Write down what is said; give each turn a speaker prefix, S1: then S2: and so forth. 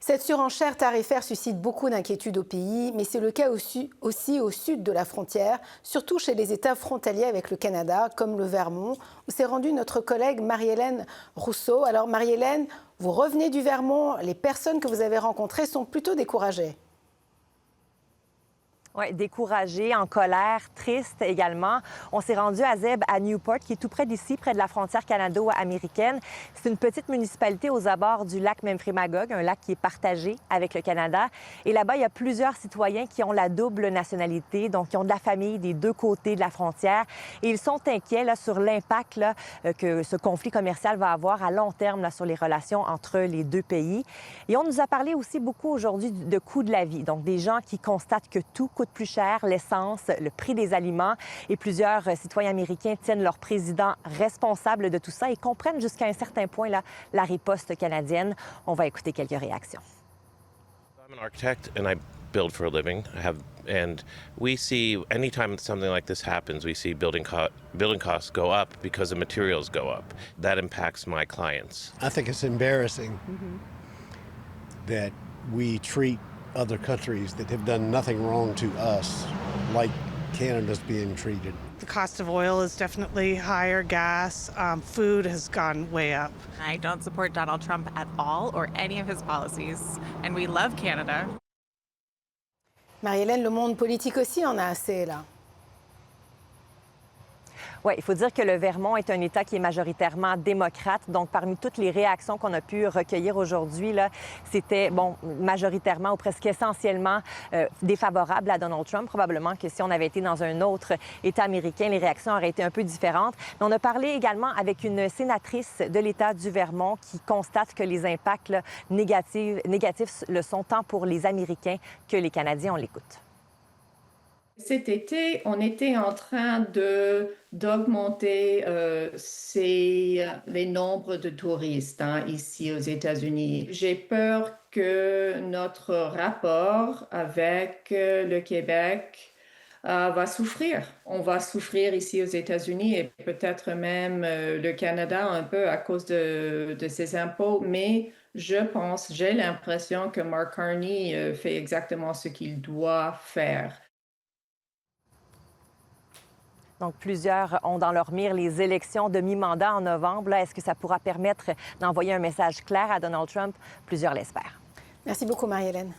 S1: Cette surenchère tarifaire suscite beaucoup d'inquiétudes au pays, mais c'est le cas aussi au sud de la frontière, surtout chez les États frontaliers avec le Canada, comme le Vermont, où s'est rendue notre collègue Marie-Hélène Rousseau. Alors Marie-Hélène, vous revenez du Vermont, les personnes que vous avez rencontrées sont plutôt découragées.
S2: Oui, découragé, en colère, triste également. On s'est rendu à Zeb, à Newport, qui est tout près d'ici, près de la frontière canado-américaine. C'est une petite municipalité aux abords du lac Memphremagog, un lac qui est partagé avec le Canada. Et là-bas, il y a plusieurs citoyens qui ont la double nationalité, donc qui ont de la famille des deux côtés de la frontière. Et ils sont inquiets là, sur l'impact que ce conflit commercial va avoir à long terme là, sur les relations entre les deux pays. Et on nous a parlé aussi beaucoup aujourd'hui de coût de la vie, donc des gens qui constatent que tout coûte plus cher, l'essence, le prix des aliments. Et plusieurs citoyens américains tiennent leur président responsable de tout ça et comprennent jusqu'à un certain point là, la riposte canadienne. On va écouter quelques réactions.
S3: I'm an architect and I build for a living. And we see anytime something like this happens, we see building costs go up because the materials go up. That impacts my clients.
S4: I think it's embarrassing that we treat other countries that have done nothing wrong to us like Canada's being treated.
S5: The cost of oil is definitely higher, gas, food has gone way up.
S6: I don't support Donald Trump at all or any of his policies, and we love Canada.
S1: Marie-Hélène, le monde politique aussi en a assez là.
S2: Oui, il faut dire que le Vermont est un État qui est majoritairement démocrate. Donc, parmi toutes les réactions qu'on a pu recueillir aujourd'hui, c'était, majoritairement ou presque essentiellement défavorable à Donald Trump. Probablement que si on avait été dans un autre État américain, les réactions auraient été un peu différentes. Mais on a parlé également avec une sénatrice de l'État du Vermont qui constate que les impacts négatifs le sont tant pour les Américains que les Canadiens. On l'écoute.
S7: Cet été, on était en train d'augmenter les nombres de touristes ici aux États-Unis. J'ai peur que notre rapport avec le Québec va souffrir. On va souffrir ici aux États-Unis et peut-être même le Canada un peu à cause de ses impôts, mais j'ai l'impression que Mark Carney fait exactement ce qu'il doit faire.
S2: Donc, plusieurs ont dans leur mire les élections de mi-mandat en novembre. Est-ce que ça pourra permettre d'envoyer un message clair à Donald Trump? Plusieurs l'espèrent.
S1: Merci beaucoup, Marie-Hélène.